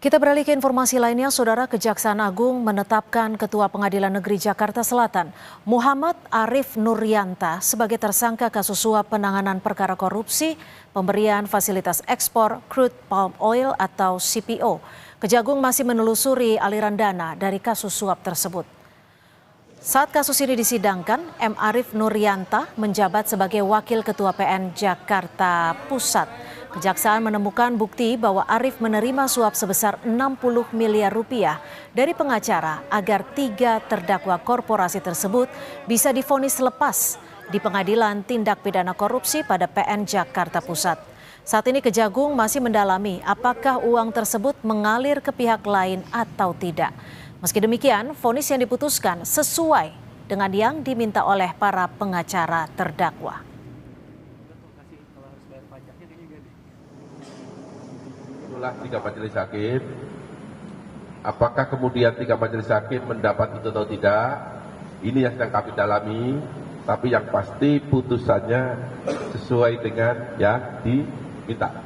Kita beralih ke informasi lainnya, Saudara. Kejaksaan Agung menetapkan Ketua Pengadilan Negeri Jakarta Selatan, Muhammad Arif Nurianta, sebagai tersangka kasus suap penanganan perkara korupsi pemberian fasilitas ekspor crude palm oil atau CPO. Kejagung masih menelusuri aliran dana dari kasus suap tersebut. Saat kasus ini disidangkan, M. Arif Nurianta menjabat sebagai Wakil Ketua PN Jakarta Pusat. Kejaksaan menemukan bukti bahwa Arif menerima suap sebesar 60 miliar rupiah dari pengacara agar 3 terdakwa korporasi tersebut bisa divonis lepas di Pengadilan Tindak Pidana Korupsi pada PN Jakarta Pusat. Saat ini Kejagung masih mendalami apakah uang tersebut mengalir ke pihak lain atau tidak. Meski demikian, vonis yang diputuskan sesuai dengan yang diminta oleh para pengacara terdakwa. Itulah 3 majelis hakim. Apakah kemudian 3 majelis hakim mendapat itu atau tidak? Ini yang sedang kami dalami. Tapi yang pasti putusannya sesuai dengan yang diminta.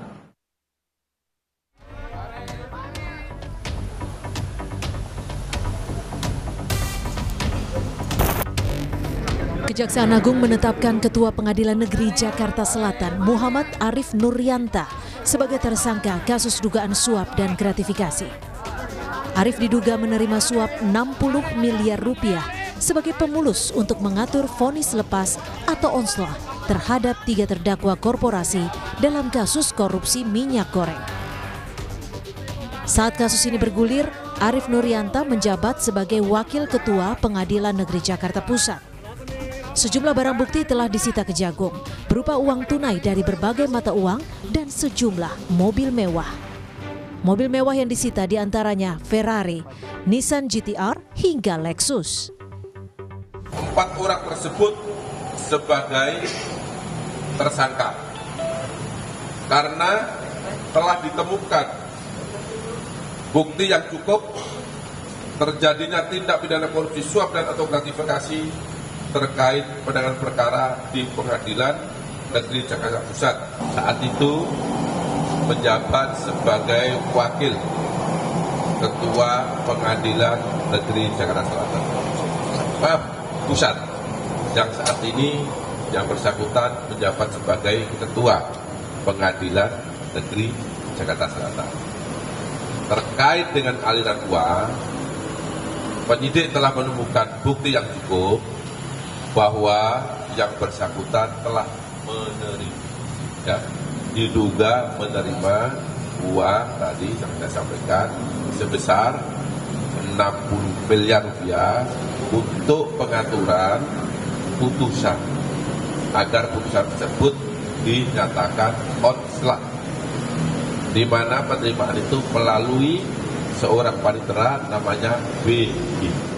Kejaksaan Agung menetapkan Ketua Pengadilan Negeri Jakarta Selatan, Muhammad Arif Nurianta, sebagai tersangka kasus dugaan suap dan gratifikasi. Arif diduga menerima suap 60 miliar rupiah sebagai pemulus untuk mengatur vonis lepas atau onslah terhadap 3 terdakwa korporasi dalam kasus korupsi minyak goreng. Saat kasus ini bergulir, Arif Nurianta menjabat sebagai Wakil Ketua Pengadilan Negeri Jakarta Pusat. Sejumlah barang bukti telah disita Kejagung, berupa uang tunai dari berbagai mata uang dan sejumlah mobil mewah. Mobil mewah yang disita diantaranya Ferrari, Nissan GT-R, hingga Lexus. 4 orang tersebut sebagai tersangka karena telah ditemukan bukti yang cukup terjadinya tindak pidana korupsi suap dan atau gratifikasi terkait penanganan perkara di Pengadilan Negeri Jakarta Pusat. Saat itu menjabat sebagai Wakil Ketua Pengadilan Negeri Jakarta Selatan Pusat, yang saat ini yang bersangkutan menjabat sebagai Ketua Pengadilan Negeri Jakarta Selatan. Terkait dengan aliran uang, penyidik telah menemukan bukti yang cukup bahwa yang bersangkutan telah menerima, diduga menerima uang tadi yang saya sampaikan sebesar 60 miliar rupiah untuk pengaturan putusan agar putusan tersebut dinyatakan onslah, di mana penerimaan itu melalui seorang panitera namanya BI.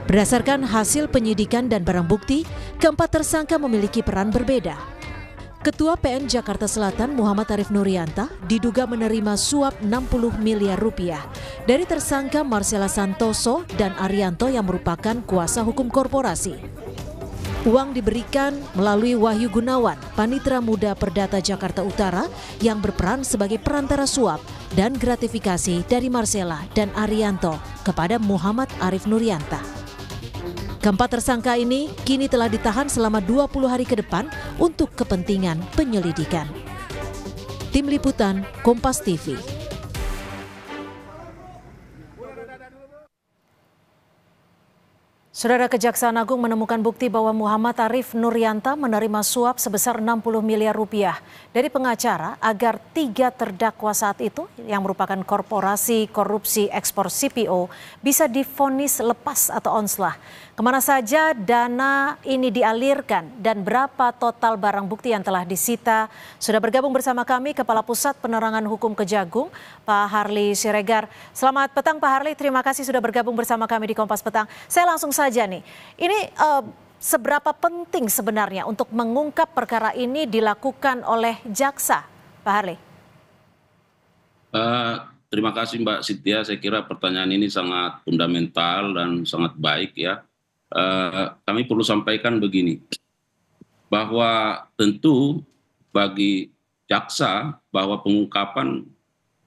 Berdasarkan hasil penyidikan dan barang bukti, keempat tersangka memiliki peran berbeda. Ketua PN Jakarta Selatan Muhammad Arif Nurianta diduga menerima suap 60 miliar rupiah dari tersangka Marcella Santoso dan Arianto yang merupakan kuasa hukum korporasi. Uang diberikan melalui Wahyu Gunawan, Panitera Muda Perdata Jakarta Utara yang berperan sebagai perantara suap dan gratifikasi dari Marcella dan Arianto kepada Muhammad Arif Nurianta. Keempat tersangka ini kini telah ditahan selama 20 hari ke depan untuk kepentingan penyelidikan. Tim Liputan Kompas TV. Saudara, Kejaksaan Agung menemukan bukti bahwa Muhammad Arif Nurianta menerima suap sebesar 60 miliar rupiah dari pengacara agar 3 terdakwa saat itu yang merupakan korporasi korupsi ekspor CPO bisa divonis lepas atau onslah. Kemana saja dana ini dialirkan dan berapa total barang bukti yang telah disita? Sudah bergabung bersama kami Kepala Pusat Penerangan Hukum Kejagung, Pak Harli Siregar. Selamat petang Pak Harli, terima kasih sudah bergabung bersama kami di Kompas Petang. Saya langsung saja nih, ini seberapa penting sebenarnya untuk mengungkap perkara ini dilakukan oleh jaksa, Pak Harli? Terima kasih Mbak Cynthia, saya kira pertanyaan ini sangat fundamental dan sangat baik ya. Kami perlu sampaikan begini, bahwa tentu bagi jaksa bahwa pengungkapan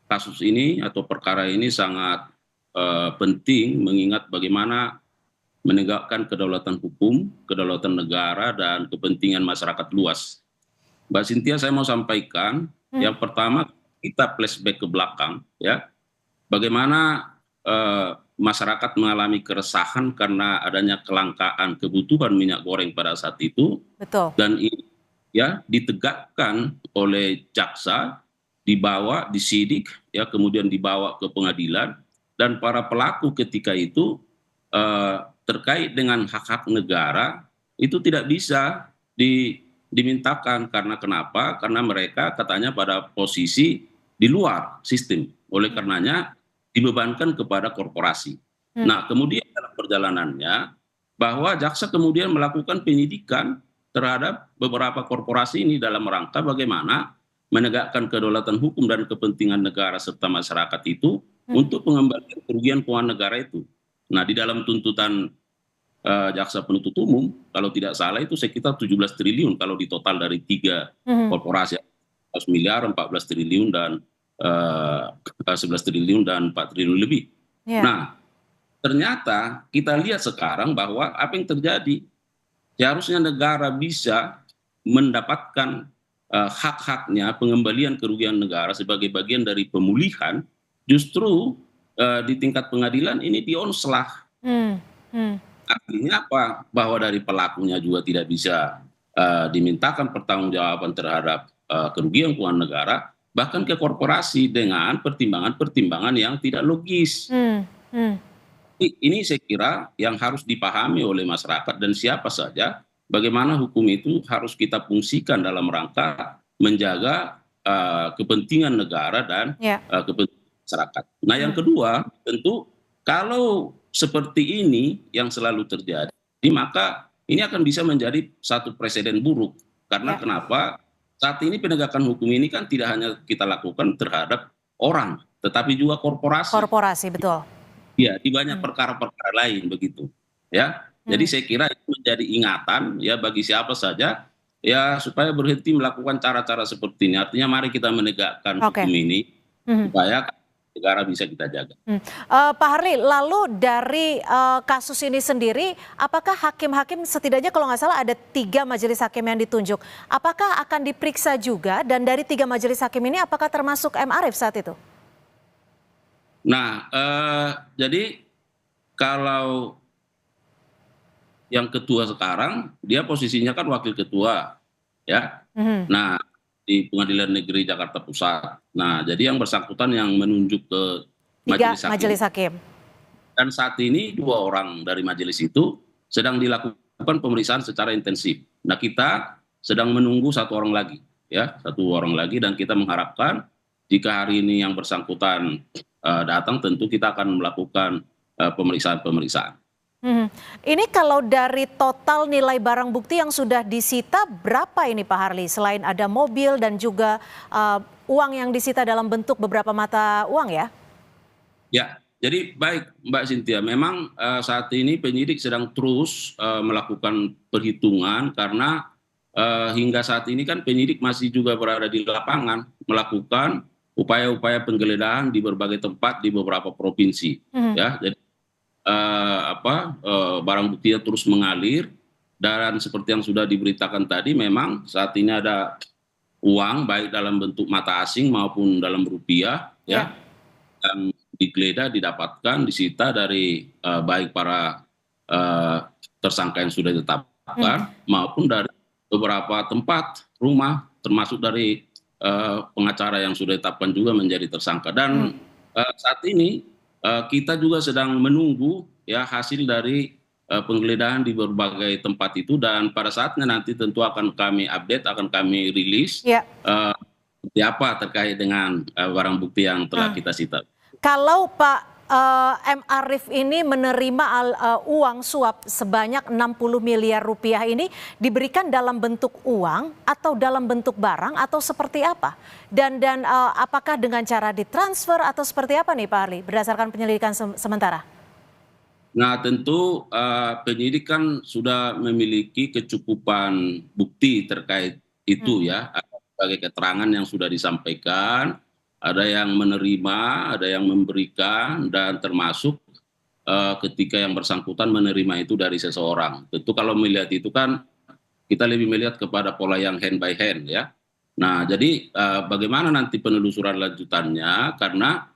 kasus ini atau perkara ini sangat penting mengingat bagaimana menegakkan kedaulatan hukum, kedaulatan negara, dan kepentingan masyarakat luas. Mbak Cynthia, saya mau sampaikan, yang pertama kita flashback ke belakang, ya, bagaimana masyarakat mengalami keresahan karena adanya kelangkaan kebutuhan minyak goreng pada saat itu, Betul. dan ini ya ditegakkan oleh jaksa, dibawa, disidik, ya kemudian dibawa ke pengadilan, dan para pelaku ketika itu terkait dengan hak-hak negara itu tidak bisa dimintakan karena kenapa? Karena mereka katanya pada posisi di luar sistem. Oleh karenanya dibebankan kepada korporasi. Nah, kemudian dalam perjalanannya bahwa jaksa kemudian melakukan penyidikan terhadap beberapa korporasi ini dalam rangka bagaimana menegakkan kedaulatan hukum dan kepentingan negara serta masyarakat itu untuk pengembalian kerugian keuangan negara itu. Nah, di dalam tuntutan jaksa penuntut umum, kalau tidak salah itu sekitar 17 triliun kalau di total dari 3 korporasi, 11 miliar, 14 triliun, dan 11 triliun dan 4 triliun lebih. Ya. Nah, ternyata kita lihat sekarang bahwa apa yang terjadi, seharusnya negara bisa mendapatkan hak-haknya, pengembalian kerugian negara sebagai bagian dari pemulihan, justru di tingkat pengadilan ini dionslah. Artinya apa? Bahwa dari pelakunya juga tidak bisa dimintakan pertanggungjawaban terhadap kerugian keuangan negara, bahkan ke korporasi dengan pertimbangan-pertimbangan yang tidak logis. Ini saya kira yang harus dipahami oleh masyarakat dan siapa saja, bagaimana hukum itu harus kita fungsikan dalam rangka menjaga kepentingan negara dan kepentingan masyarakat. Nah, yang kedua, tentu kalau seperti ini yang selalu terjadi, maka ini akan bisa menjadi satu presiden buruk. Karena kenapa? Saat ini penegakan hukum ini kan tidak hanya kita lakukan terhadap orang, tetapi juga korporasi. Korporasi, betul. Ya, di banyak perkara-perkara lain begitu. Ya, jadi saya kira itu menjadi ingatan ya bagi siapa saja ya supaya berhenti melakukan cara-cara seperti ini. Artinya mari kita menegakkan hukum ini supaya negara bisa kita jaga. Pak Harli, lalu dari kasus ini sendiri, apakah hakim-hakim setidaknya kalau nggak salah ada 3 majelis hakim yang ditunjuk, apakah akan diperiksa juga, dan dari 3 majelis hakim ini apakah termasuk M. Arief saat itu? Nah, jadi kalau yang ketua sekarang, dia posisinya kan wakil ketua, ya. Nah, di Pengadilan Negeri Jakarta Pusat. Nah, jadi yang bersangkutan yang menunjuk ke majelis hakim. Dan saat ini 2 orang dari majelis itu sedang dilakukan pemeriksaan secara intensif. Nah, kita sedang menunggu 1 orang lagi, ya, 1 orang lagi, dan kita mengharapkan jika hari ini yang bersangkutan datang, tentu kita akan melakukan pemeriksaan-pemeriksaan. Ini kalau dari total nilai barang bukti yang sudah disita berapa ini Pak Harli? Selain ada mobil dan juga uang yang disita dalam bentuk beberapa mata uang ya? Ya, jadi baik Mbak Cynthia, memang saat ini penyidik sedang terus melakukan perhitungan karena hingga saat ini kan penyidik masih juga berada di lapangan melakukan upaya-upaya penggeledahan di berbagai tempat di beberapa provinsi. Ya, jadi barang buktinya terus mengalir, dan seperti yang sudah diberitakan tadi, memang saat ini ada uang baik dalam bentuk mata asing maupun dalam rupiah, ya, yang digeledah, didapatkan, disita dari baik para tersangka yang sudah ditetapkan maupun dari beberapa tempat rumah, termasuk dari pengacara yang sudah ditetapkan juga menjadi tersangka. Dan saat ini kita juga sedang menunggu ya hasil dari penggeledahan di berbagai tempat itu, dan pada saatnya nanti tentu akan kami update, akan kami rilis seperti apa terkait dengan barang bukti yang telah kita sita. Kalau Pak M. Arief ini menerima uang suap sebanyak 60 miliar rupiah ini diberikan dalam bentuk uang atau dalam bentuk barang atau seperti apa? Dan apakah dengan cara ditransfer atau seperti apa nih Pak Harli berdasarkan penyelidikan sementara? Nah, tentu penyidik kan sudah memiliki kecukupan bukti terkait itu ya, sebagai keterangan yang sudah disampaikan, ada yang menerima, ada yang memberikan, dan termasuk ketika yang bersangkutan menerima itu dari seseorang. Tentu kalau melihat itu kan kita lebih melihat kepada pola yang hand by hand ya. Nah, jadi bagaimana nanti penelusuran lanjutannya, karena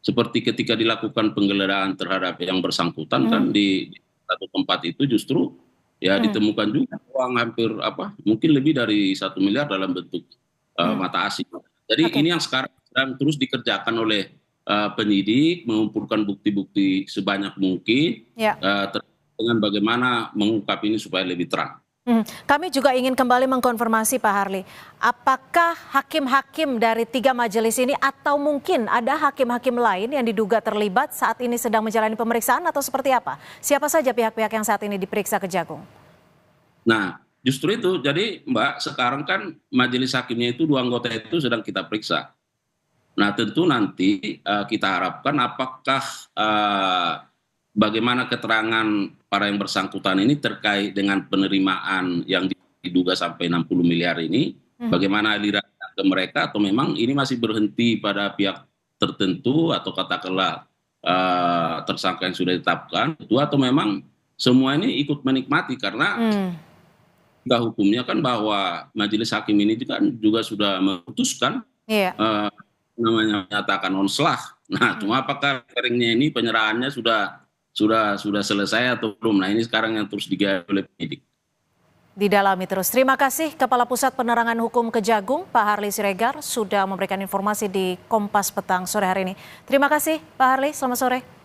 seperti ketika dilakukan penggeledahan terhadap yang bersangkutan kan di satu tempat itu justru ya ditemukan juga uang hampir mungkin lebih dari 1 miliar dalam bentuk mata asing. Jadi ini yang sekarang sedang terus dikerjakan oleh penyidik, mengumpulkan bukti-bukti sebanyak mungkin dengan bagaimana mengungkap ini supaya lebih terang. Kami juga ingin kembali mengkonfirmasi Pak Harly, apakah hakim-hakim dari 3 majelis ini atau mungkin ada hakim-hakim lain yang diduga terlibat saat ini sedang menjalani pemeriksaan atau seperti apa? Siapa saja pihak-pihak yang saat ini diperiksa Kejagung? Nah, justru itu, jadi Mbak, sekarang kan majelis hakimnya itu 2 anggota itu sedang kita periksa. Nah, tentu nanti kita harapkan apakah bagaimana keterangan para yang bersangkutan ini terkait dengan penerimaan yang diduga sampai 60 miliar ini, bagaimana alirannya ke mereka, atau memang ini masih berhenti pada pihak tertentu, atau katakanlah tersangka yang sudah ditetapkan, atau memang semua ini ikut menikmati, karena hukumnya kan bahwa majelis hakim ini kan juga sudah memutuskan namanya menyatakan onslah. Nah, cuma apakah hearingnya ini penyerahannya sudah selesai atau belum? Nah, ini sekarang yang terus digali oleh penyidik. Didalami terus. Terima kasih Kepala Pusat Penerangan Hukum Kejagung, Pak Harly Siregar, sudah memberikan informasi di Kompas Petang sore hari ini. Terima kasih Pak Harly, selamat sore.